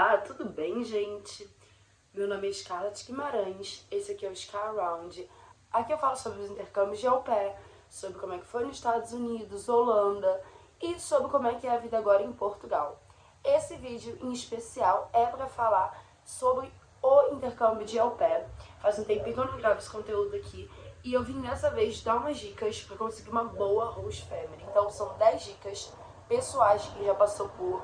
Olá, tudo bem, gente? Meu nome é Scarlett Guimarães, esse aqui é o Scar Around. Aqui eu falo sobre os intercâmbios de au pair, sobre como é que foi nos Estados Unidos, Holanda e sobre como é que é a vida agora em Portugal. Esse vídeo em especial é para falar sobre o intercâmbio de au pair. Faz um tempinho que eu não gravo esse conteúdo aqui e eu vim dessa vez dar umas dicas para conseguir uma boa host family. Então são 10 dicas pessoais de quem já passou por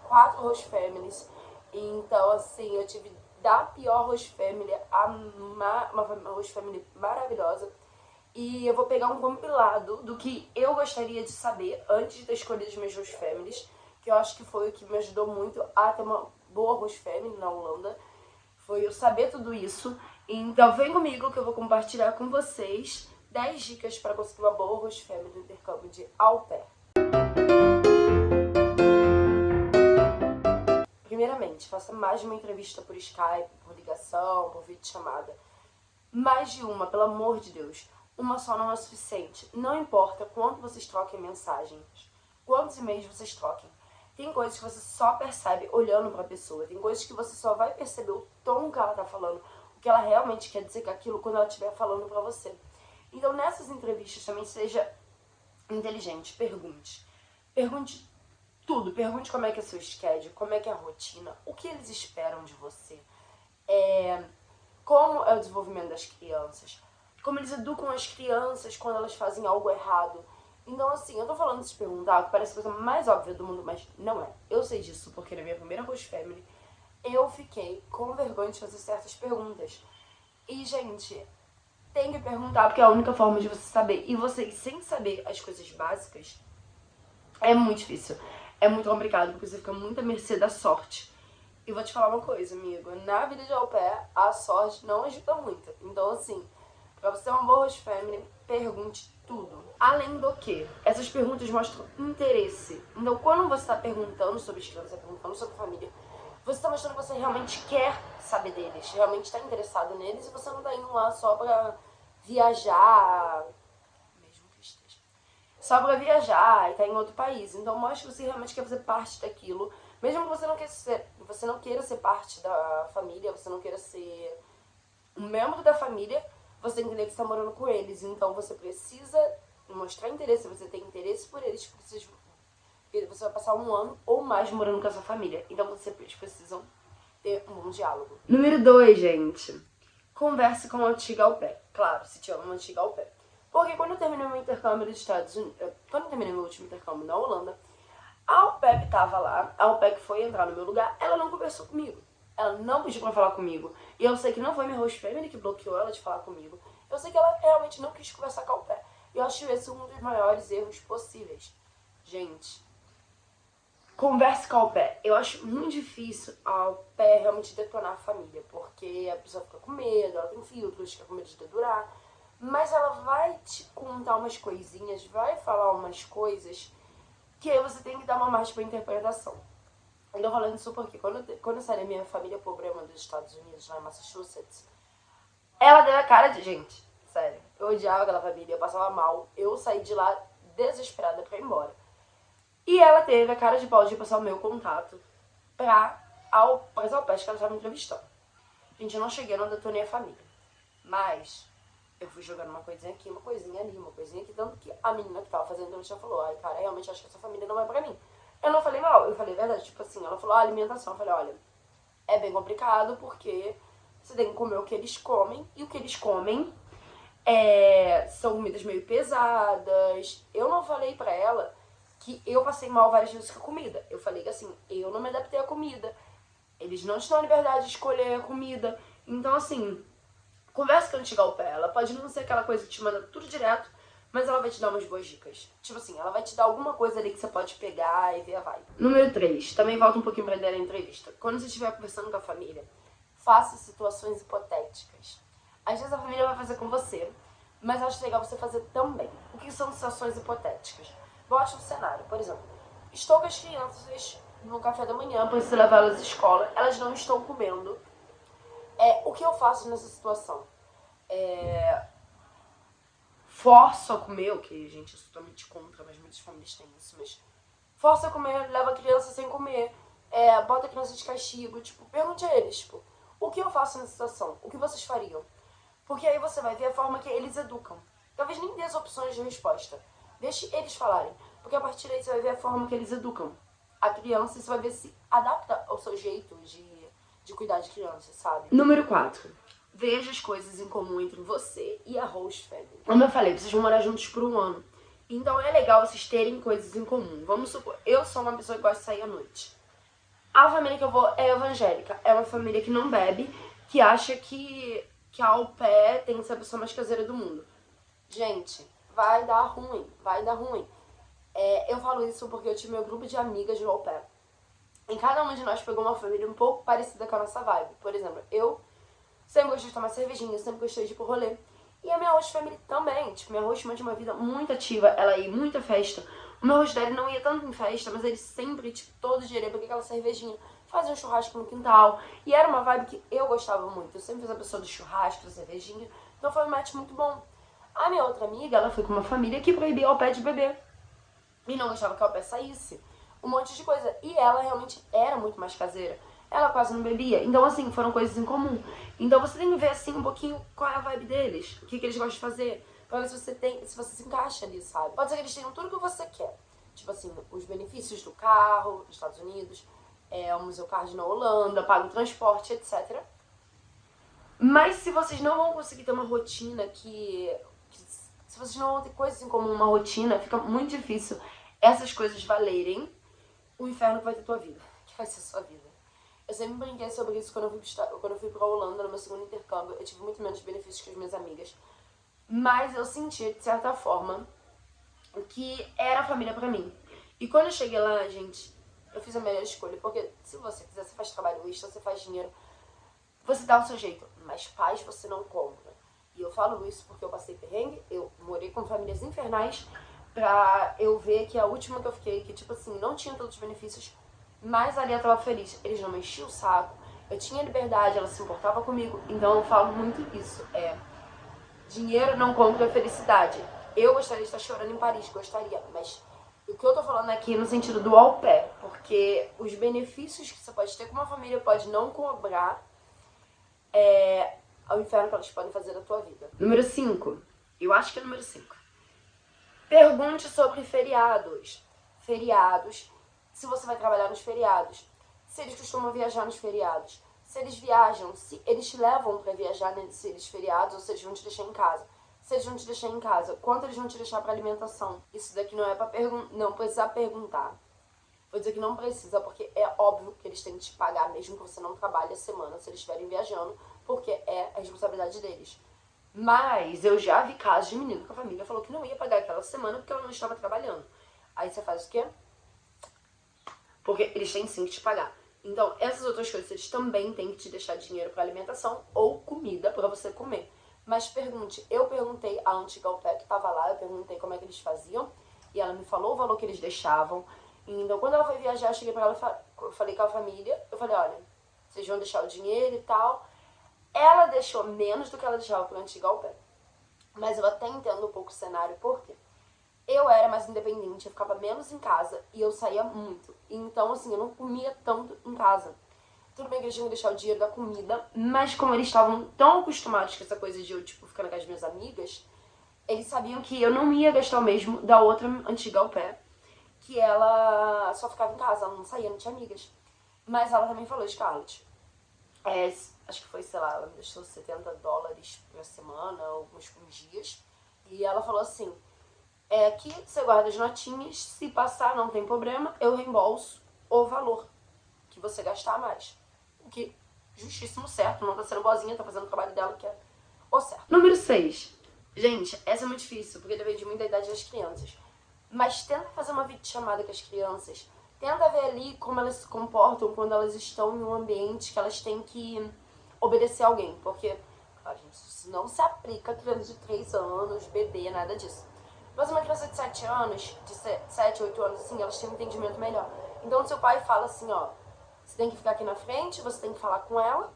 quatro host families. Então, assim, eu tive da pior host family a uma host family maravilhosa. E eu vou pegar um compilado do que eu gostaria de saber antes de ter escolhido as minhas host families, que eu acho que foi o que me ajudou muito a ter uma boa host family na Holanda. Foi eu saber tudo isso. Então, vem comigo que eu vou compartilhar com vocês 10 dicas para conseguir uma boa host family no intercâmbio de au pair. Primeiramente, faça mais de uma entrevista por Skype, por ligação, por videochamada. Mais de uma, pelo amor de Deus. Uma só não é suficiente. Não importa quanto vocês troquem mensagens, quantos e-mails vocês troquem. Tem coisas que você só percebe olhando pra pessoa. Tem coisas que você só vai perceber o tom que ela tá falando, o que ela realmente quer dizer com aquilo quando ela estiver falando pra você. Então, nessas entrevistas também seja inteligente. Pergunte. Pergunte tudo. Pergunte como é que é seu schedule, como é que é a rotina, o que eles esperam de você, como é o desenvolvimento das crianças, como eles educam as crianças quando elas fazem algo errado. Então, assim, eu tô falando de se perguntar, que parece a coisa mais óbvia do mundo, mas não é. Eu sei disso porque na minha primeira host family eu fiquei com vergonha de fazer certas perguntas. E, gente, tem que perguntar porque é a única forma de você saber. E vocês, sem saber as coisas básicas, é muito difícil. É muito complicado, porque você fica muito à mercê da sorte. E vou te falar uma coisa, amigo. Na vida de au pair, a sorte não ajuda muito. Então, assim, pra você ter uma boa host family, pergunte tudo. Além do que, essas perguntas mostram interesse. Então, quando você tá perguntando sobre as crianças, perguntando sobre a família, você tá mostrando que você realmente quer saber deles, realmente tá interessado neles, e você não tá indo lá só pra viajar, só pra viajar e tá em outro país. Então mostre que você realmente quer fazer parte daquilo. Mesmo que você não queira ser parte da família, você não queira ser um membro da família, você tem que entender que você tá morando com eles. Então você precisa mostrar interesse, você tem interesse por eles, porque você vai passar 1 ano ou mais morando com a sua família. Então vocês precisam ter um bom diálogo. Número 2, gente. Converse com a antiga au pair. Claro, se tiver uma antiga au pair. Porque quando eu terminei meu intercâmbio nos Estados Unidos, quando eu terminei meu último intercâmbio na Holanda, a au pair que tava lá, a au pair que foi entrar no meu lugar, ela não conversou comigo. Ela não pediu pra falar comigo. E eu sei que não foi minha host family que bloqueou ela de falar comigo. Eu sei que ela realmente não quis conversar com a au pair. E eu acho esse um dos maiores erros possíveis. Gente, converse com a au pair. Eu acho muito difícil a au pair realmente detonar a família, porque a pessoa fica com medo, ela tem filtros, fica com medo de dedurar. Mas ela vai te contar umas coisinhas, vai falar umas coisas que aí você tem que dar uma margem pra interpretação. Eu tô falando isso porque quando eu saí da minha família problema dos Estados Unidos, lá em Massachusetts, ela deu a cara de gente. Sério, eu odiava aquela família, eu passava mal. Eu saí de lá desesperada pra ir embora. E ela teve a cara de pau de passar o meu contato para as au pairs que ela estava me entrevistando. Gente, eu não cheguei, não detonei a família. Mas eu fui jogando uma coisinha aqui, uma coisinha ali, uma coisinha aqui, tanto que a menina que tava fazendo a entrevista falou, ai, cara, realmente acho que essa família não é pra mim. Eu não falei mal, eu falei a verdade, tipo assim, ela falou, alimentação, eu falei, olha, é bem complicado porque você tem que comer o que eles comem, e o que eles comem são comidas meio pesadas. Eu não falei pra ela que eu passei mal várias vezes com a comida. Eu falei que assim, eu não me adaptei à comida. Eles não te dão a liberdade de escolher a comida. Então assim, conversa com a antiga au pair. Ela pode não ser aquela coisa que te manda tudo direto, mas ela vai te dar umas boas dicas. Tipo assim, ela vai te dar alguma coisa ali que você pode pegar e ver a vibe. Número 3, também volta um pouquinho pra ideia da entrevista. Quando você estiver conversando com a família, faça situações hipotéticas. Às vezes a família vai fazer com você, mas eu acho legal você fazer também. O que são situações hipotéticas? Bote um cenário, por exemplo, estou com as crianças no café da manhã, preciso levar elas à escola, elas não estão comendo. O que eu faço nessa situação? Forço a comer, o que, gente, eu sou totalmente contra, mas muitas famílias têm isso, mas força a comer, leva a criança sem comer, bota a criança de castigo. Tipo, pergunte a eles, tipo, o que eu faço nessa situação? O que vocês fariam? Porque aí você vai ver a forma que eles educam. Talvez nem dê as opções de resposta. Deixe eles falarem. Porque a partir daí você vai ver a forma que eles educam a criança e você vai ver se adapta ao seu jeito de cuidar de criança, sabe? Número 4. Veja as coisas em comum entre você e a host family. Como eu falei, vocês vão morar juntos por 1 ano. Então é legal vocês terem coisas em comum. Vamos supor, eu sou uma pessoa que gosta de sair à noite. A família que eu vou é evangélica. É uma família que não bebe, que acha que a au pair tem que ser a pessoa mais caseira do mundo. Gente, vai dar ruim, vai dar ruim. Eu falo isso porque eu tive meu grupo de amigas de au pair. E cada uma de nós pegou uma família um pouco parecida com a nossa vibe. Por exemplo, eu sempre gostei de tomar cervejinha, sempre gostei de ir pro rolê. E a minha host family também. Tipo, minha host tinha uma vida muito ativa, ela ia em muita festa. O meu host dele não ia tanto em festa, mas ele sempre, tipo, todo dia ia beber aquela cervejinha, fazia um churrasco no quintal. E era uma vibe que eu gostava muito. Eu sempre fiz a pessoa do churrasco, da cervejinha. Então foi um match muito bom. A minha outra amiga, ela foi com uma família que proibia ao pé de beber. E não gostava que ao pé saísse. Um monte de coisa. E ela realmente era muito mais caseira. Ela quase não bebia. Então, assim, foram coisas em comum. Então você tem que ver, assim, um pouquinho qual é a vibe deles. O que eles gostam de fazer. Pra ver se você se encaixa ali, sabe? Pode ser que eles tenham tudo que você quer. Tipo assim, os benefícios do carro nos Estados Unidos, o Museu Card na Holanda, paga o transporte, etc. Mas se vocês não vão conseguir ter uma rotina se vocês não vão ter coisas em comum, uma rotina, fica muito difícil essas coisas valerem o inferno que vai ter tua vida. Que vai ser sua vida. Eu sempre brinquei sobre isso quando eu fui pra Holanda, no meu segundo intercâmbio. Eu tive muito menos benefícios que as minhas amigas. Mas eu senti, de certa forma, que era a família pra mim. E quando eu cheguei lá, gente, eu fiz a melhor escolha. Porque se você quiser, você faz trabalho extra, você faz dinheiro, você dá o seu jeito. Mas paz você não compra. E eu falo isso porque eu passei perrengue, eu morei com famílias infernais, pra eu ver que a última que eu fiquei, que tipo assim, não tinha todos os benefícios, mas ali eu tava feliz. Eles não me enchiam o saco, eu tinha liberdade, ela se importava comigo. Então eu falo muito isso, dinheiro não compra felicidade. Eu gostaria de estar chorando em Paris, gostaria, mas o que eu tô falando aqui é no sentido do au pair, porque os benefícios que você pode ter com uma família pode não cobrar ao inferno que elas podem fazer da tua vida. Número 5. Eu acho que é número 5. Pergunte sobre feriados. Feriados. Se você vai trabalhar nos feriados. Se eles costumam viajar nos feriados. Se eles viajam. Se eles te levam pra viajar nesses feriados ou se eles vão te deixar em casa. Se eles vão te deixar em casa, quanto eles vão te deixar pra alimentação? Isso daqui não é pra não precisa perguntar. Vou dizer que não precisa, porque é óbvio que eles têm que te pagar, mesmo que você não trabalhe a semana, se eles estiverem viajando, porque é a responsabilidade deles. Mas eu já vi casos de menino que a família falou que não ia pagar aquela semana porque ela não estava trabalhando. Aí você faz o quê? Porque eles têm sim que te pagar. Então, essas outras coisas, eles também têm que te deixar dinheiro para alimentação ou comida para você comer. Mas pergunte, eu perguntei a antiga au pair que tava lá, eu perguntei como é que eles faziam, e ela me falou o valor que eles deixavam. Então, quando ela foi viajar, eu cheguei pra ela e falei com a família, eu falei, olha, vocês vão deixar o dinheiro e tal. Ela deixou menos do que ela deixava pro antigo au pair. Mas eu até entendo um pouco o cenário, porque eu era mais independente, eu ficava menos em casa e eu saía muito. Então, assim, eu não comia tanto em casa. Tudo bem que eles tinham que deixar o dinheiro da comida, mas como eles estavam tão acostumados com essa coisa de eu, tipo, ficar na casa das minhas amigas, eles sabiam que eu não ia gastar o mesmo da outra antiga au pair, que ela só ficava em casa, ela não saía, não tinha amigas. Mas ela também falou, Scarlett, acho que foi, sei lá, ela me deixou $70 por semana, alguns dias. E ela falou assim, aqui você guarda as notinhas, se passar não tem problema, eu reembolso o valor que você gastar a mais. O que, justíssimo, certo, não tá sendo boazinha, tá fazendo o trabalho dela, que é o certo. Número 6. Gente, essa é muito difícil, porque depende muito da idade das crianças. Mas tenta fazer uma videochamada com as crianças. Tenta ver ali como elas se comportam quando elas estão em um ambiente que elas têm que obedecer a alguém. Porque, claro, gente, isso não se aplica a criança de 3 anos, bebê, nada disso. Mas uma criança de 7 anos, de 7, 8 anos, assim, elas têm um entendimento melhor. Então, seu pai fala assim, ó, você tem que ficar aqui na frente, você tem que falar com ela,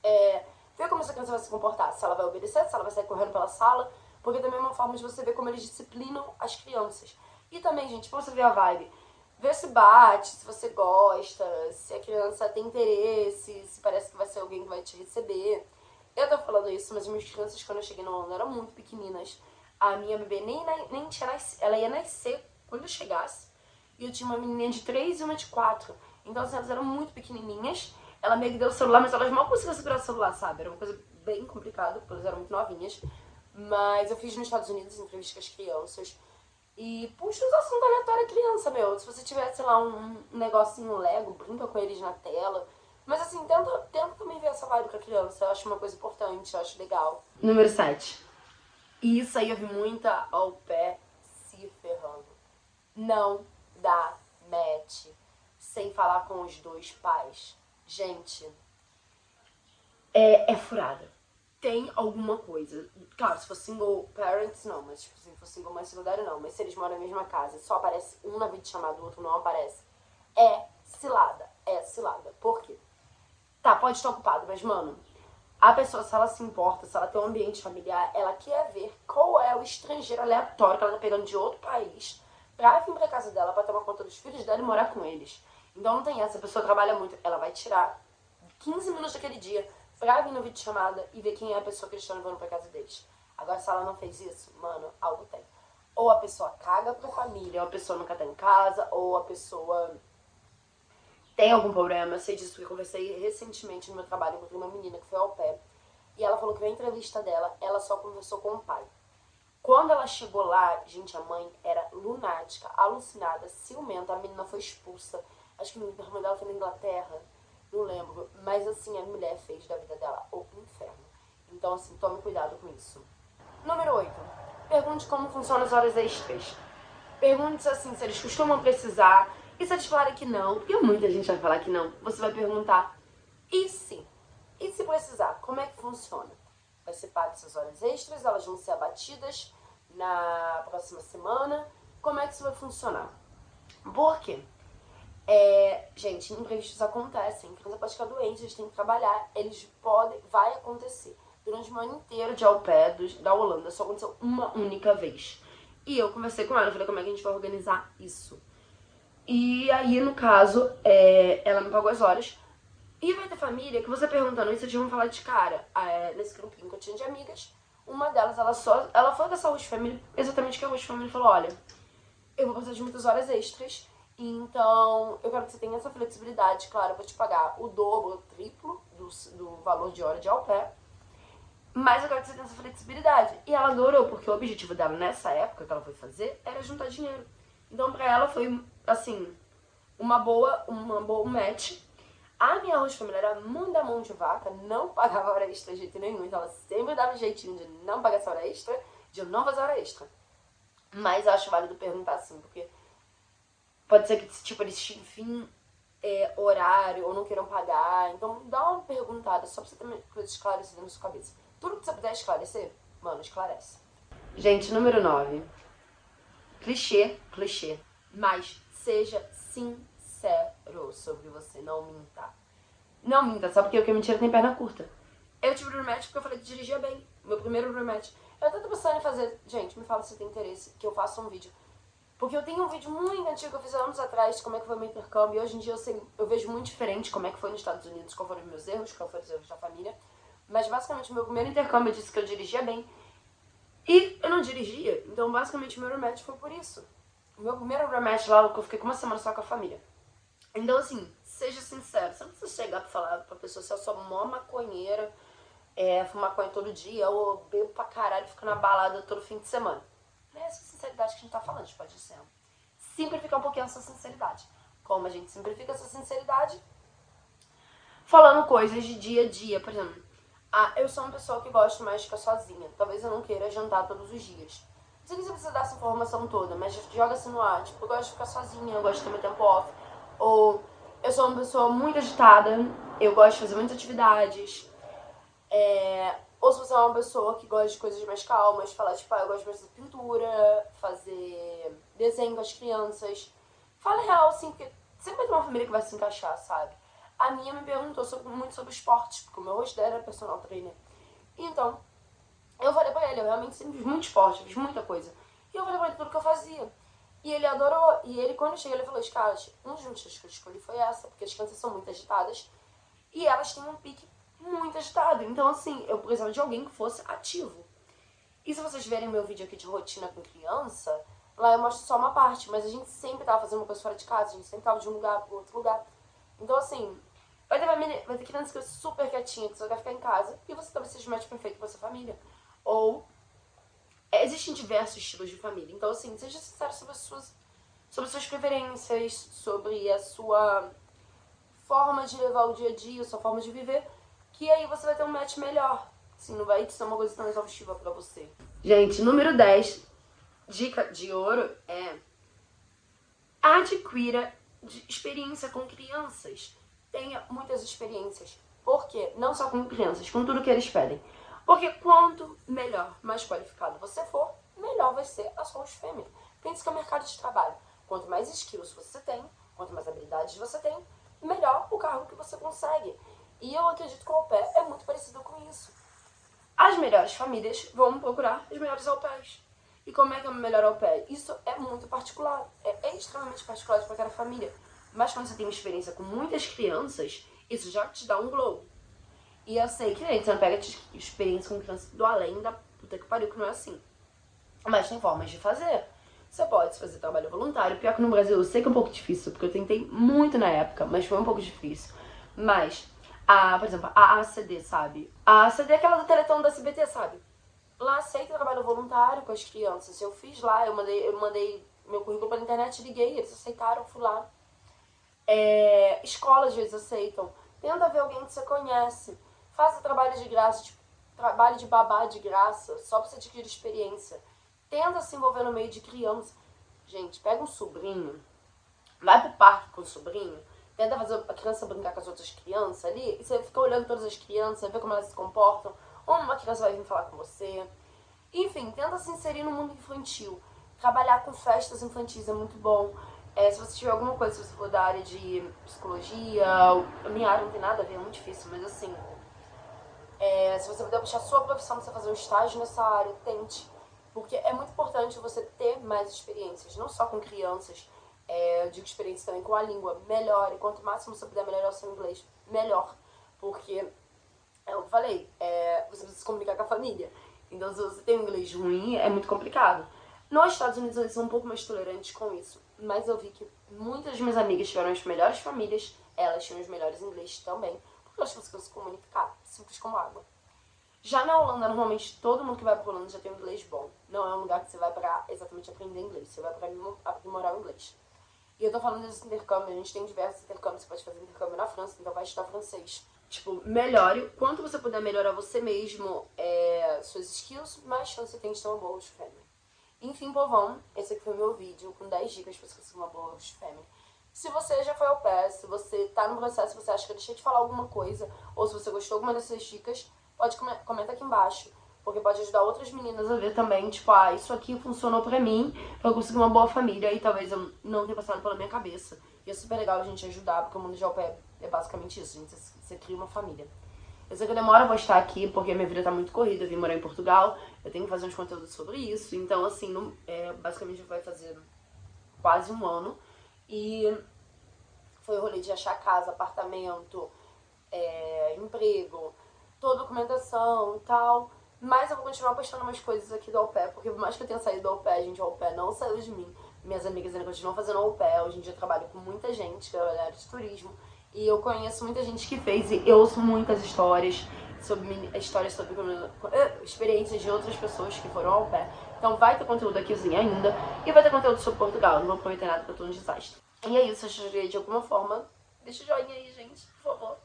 ver como essa criança vai se comportar, se ela vai obedecer, se ela vai sair correndo pela sala, porque também é uma forma de você ver como eles disciplinam as crianças. E também, gente, pra você ver a vibe, Vê se bate, se você gosta, se a criança tem interesse, se parece que vai ser alguém que vai te receber. Eu tô falando isso, mas as minhas crianças, quando eu cheguei no Holanda, eram muito pequeninas. A minha bebê nem tinha nascido, ela ia nascer quando eu chegasse. E eu tinha uma menininha de 3 e uma de 4. Então, assim, elas eram muito pequenininhas. Ela meio que deu o celular, mas elas mal conseguiam segurar o celular, sabe? Era uma coisa bem complicada, porque elas eram muito novinhas. Mas eu fiz nos Estados Unidos entrevista com as crianças. E puxa os assuntos aleatórios criança, meu. Se você tiver, sei lá, um negocinho Lego, brinca com eles na tela. Mas assim, tenta também ver essa vibe com a criança. Eu acho uma coisa importante, eu acho legal. Número 7. E isso aí eu vi muita ao pé se ferrando. Não dá match sem falar com os dois pais. Gente, é furada. Tem alguma coisa. Claro, se for single parents, não. Mas tipo, se for single mãe secundário, não. Mas se eles moram na mesma casa e só aparece um na videochamada, o outro não aparece, é cilada. É cilada. Por quê? Tá, pode estar ocupado, mas, mano, a pessoa, se ela se importa, se ela tem um ambiente familiar, ela quer ver qual é o estrangeiro aleatório que ela tá pegando de outro país pra vir pra casa dela, pra tomar conta dos filhos dela e morar com eles. Então não tem essa, a pessoa trabalha muito, ela vai tirar 15 minutos daquele dia pra vir no vídeo chamada e ver quem é a pessoa que eles estão levando pra casa deles. Agora, se ela não fez isso, mano, algo tem. Ou a pessoa caga pra família, ou a pessoa nunca tá em casa, ou a pessoa tem algum problema. Eu sei disso porque eu conversei recentemente no meu trabalho, encontrei uma menina que foi ao pé. E ela falou que na entrevista dela, ela só conversou com o pai. Quando ela chegou lá, gente, a mãe era lunática, alucinada, ciumenta. A menina foi expulsa. Acho que a irmã dela foi na Inglaterra, não lembro. Mas assim, a mulher fez da vida dela o inferno. Então assim, tome cuidado com isso. Número 8. Pergunte como funcionam as horas extras. Pergunte assim, se eles costumam precisar. E se eles falarem que não, porque muita gente vai falar que não, você vai perguntar, e se? E se precisar, como é que funciona? Vai ser pago essas horas extras, elas vão ser abatidas na próxima semana. Como é que isso vai funcionar? Por quê? Gente, imprevistos acontecem, a criança pode ficar doente, eles têm que trabalhar, vai acontecer. Durante o ano inteiro de au pair da Holanda, só aconteceu uma única vez. E eu conversei com ela, falei como é que a gente vai organizar isso. E aí, no caso, ela me pagou as horas. E vai ter família que você perguntando isso, eles vão falar de cara. Nesse grupinho que eu tinha de amigas, uma delas, ela foi dessa host family, exatamente que a host family falou, olha, eu vou precisar de muitas horas extras, então eu quero que você tenha essa flexibilidade. Claro, eu vou te pagar o dobro, o triplo do valor de hora de au pair, mas eu quero que você tenha essa flexibilidade. E ela adorou, porque o objetivo dela nessa época que ela foi fazer era juntar dinheiro. Então pra ela foi, assim, uma boa match. A minha host família era muito da mão de vaca, não pagava hora extra de jeito nenhum. Então ela sempre dava um jeitinho de não pagar essa hora extra, de não fazer hora extra. Mas eu acho válido perguntar assim, porque pode ser que tipo, eles te enfim horário ou não queiram pagar. Então dá uma perguntada, só pra você ter coisas esclarecidas na sua cabeça. Tudo que você puder esclarecer, mano, esclarece. Gente, número 9. Clichê, mas seja sincero sobre você, não minta. Não minta, sabe porque mentira tem perna curta. Eu tive rematch porque eu falei que dirigia bem. Meu primeiro rematch. Eu até tô pensando em fazer, gente, me fala se tem interesse, que eu faça um vídeo. Porque eu tenho um vídeo muito antigo que eu fiz anos atrás de como é que foi meu intercâmbio. E hoje em dia eu vejo muito diferente como é que foi nos Estados Unidos, qual foram os meus erros, qual foram os erros da família. Mas basicamente, meu primeiro intercâmbio eu disse que eu dirigia bem. E eu não dirigia, então basicamente o meu rematch foi por isso. O meu primeiro rematch lá, eu fiquei com uma semana só com a família. Então assim, seja sincero, você não precisa chegar pra falar pra pessoa se eu sou mó maconheira, fumo maconha todo dia, ou bebo pra caralho e fico na balada todo fim de semana. Não é essa sinceridade que a gente tá falando, a gente pode dizer. Simplificar um pouquinho essa sinceridade. Como a gente simplifica essa sinceridade? Falando coisas de dia a dia, por exemplo. Eu sou uma pessoa que gosta mais de ficar sozinha. Talvez eu não queira jantar todos os dias. Não sei se você precisa dar essa informação toda, mas joga assim no ar. Tipo, eu gosto de ficar sozinha, eu gosto de ter meu tempo off. Ou eu sou uma pessoa muito agitada, eu gosto de fazer muitas atividades. Ou se você é uma pessoa que gosta de coisas mais calmas, falar, tipo, eu gosto de fazer pintura, fazer desenho com as crianças. Fala real, assim, porque sempre vai ter uma família que vai se encaixar, sabe? A minha me perguntou muito sobre esportes, porque o meu rosto dela era personal trainer. Então, eu falei pra ele, eu realmente sempre fiz muito esporte, fiz muita coisa. E eu falei pra ele tudo que eu fazia. E ele adorou. E ele, quando chegou, ele falou, Scarlett, um dos motivos que eu escolhi foi essa, porque as crianças são muito agitadas e elas têm um pique muito agitado. Então, assim, eu precisava de alguém que fosse ativo. E se vocês verem meu vídeo aqui de rotina com criança, lá eu mostro só uma parte, mas a gente sempre tava fazendo uma coisa fora de casa, a gente sempre tava de um lugar pro outro lugar. Então, assim, vai ter criança que é super quietinha, que só quer ficar em casa, e você talvez seja o match perfeito pra sua família. Ou, existem diversos estilos de família. Então, assim, seja sincero sobre as suas preferências, sobre a sua forma de levar o dia a dia, a sua forma de viver, que aí você vai ter um match melhor. Assim, não vai ser uma coisa tão exaustiva pra você. Gente, número 10, dica de ouro é adquira experiência com crianças. Tenha muitas experiências. Por quê? Não só com crianças, com tudo que eles pedem. Porque quanto melhor, mais qualificado você for, melhor vai ser a sua host family. Pense que é o mercado de trabalho. Quanto mais skills você tem, quanto mais habilidades você tem, melhor o cargo que você consegue. E eu acredito que o au pair é muito parecido com isso. As melhores famílias vão procurar os melhores au pairs. E como é que é o melhor au pair? Isso é muito particular, é extremamente particular para cada família. Mas quando você tem uma experiência com muitas crianças, isso já te dá um glow. E eu sei que, gente, você não pega experiência com criança do além da puta que pariu, que não é assim. Mas tem formas de fazer. Você pode fazer trabalho voluntário. Pior que no Brasil, eu sei que é um pouco difícil, porque eu tentei muito na época, mas foi um pouco difícil. Mas, por exemplo, a ACD, sabe? A ACD é aquela do Teleton da SBT, sabe? Lá aceita trabalho voluntário com as crianças. Eu fiz lá, eu mandei meu currículo pela internet, liguei, eles aceitaram, fui lá. Escolas às vezes aceitam. Tenta ver alguém que você conhece. Faça trabalho de graça, tipo, trabalho de babá de graça, só pra você adquirir experiência. Tenta se envolver no meio de criança. Gente, pega um sobrinho, vai pro parque com o sobrinho, tenta fazer a criança brincar com as outras crianças ali, e você fica olhando todas as crianças, vê como elas se comportam, ou uma criança vai vir falar com você. Enfim, tenta se inserir no mundo infantil. Trabalhar com festas infantis é muito bom. Se você tiver alguma coisa, se você for da área de psicologia, a minha área não tem nada a ver, é muito difícil, mas assim, se você puder puxar a sua profissão pra você fazer um estágio nessa área, tente. Porque é muito importante você ter mais experiências, não só com crianças, eu digo experiência também com a língua, melhor. E quanto máximo você puder melhorar o seu inglês, melhor. Porque, é o que eu falei, você precisa se comunicar com a família. Então, se você tem um inglês ruim, é muito complicado. Nos Estados Unidos, eles são um pouco mais tolerantes com isso. Mas eu vi que muitas das minhas amigas tiveram as melhores famílias, elas tinham os melhores inglês também, porque elas conseguiam se comunicar, simples como água. Já na Holanda, normalmente, todo mundo que vai pra Holanda já tem um inglês bom. Não é um lugar que você vai pra exatamente aprender inglês, você vai pra aprimorar o inglês. E eu tô falando desse intercâmbio, a gente tem diversos intercâmbios, você pode fazer intercâmbio na França, então vai estudar francês. Tipo, melhore, quanto você puder melhorar você mesmo, suas skills, mais chance você tem de ter uma boa host family. Enfim, povão, esse aqui foi o meu vídeo com 10 dicas pra você conseguir uma boa host family. Se você já foi au pair, se você tá no processo, se você acha que eu deixei de falar alguma coisa, ou se você gostou de alguma dessas dicas, pode comentar aqui embaixo, porque pode ajudar outras meninas a ver também, tipo, isso aqui funcionou pra mim, eu consegui uma boa família e talvez eu não tenha passado pela minha cabeça. E é super legal a gente ajudar, porque o mundo de au pair é basicamente isso, gente, você cria uma família. Eu sei que eu demoro a postar aqui, porque a minha vida tá muito corrida, eu vim morar em Portugal, eu tenho que fazer uns conteúdos sobre isso, então assim, basicamente vai fazer quase um ano, e foi o rolê de achar casa, apartamento, emprego, toda a documentação e tal. Mas eu vou continuar postando umas coisas aqui do au pair, porque por mais que eu tenha saído do au pair, gente, o au pair não saiu de mim. Minhas amigas ainda continuam fazendo au pair, hoje em dia eu trabalho com muita gente, que é a área de turismo. E eu conheço muita gente que fez e eu ouço muitas histórias sobre experiências de outras pessoas que foram au pair. Então vai ter conteúdo aqui assim ainda, e vai ter conteúdo sobre Portugal, não vou prometer nada porque eu tô um desastre. E é isso, se eu ajudei de alguma forma, deixa o joinha aí, gente, por favor.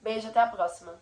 Beijo, até a próxima.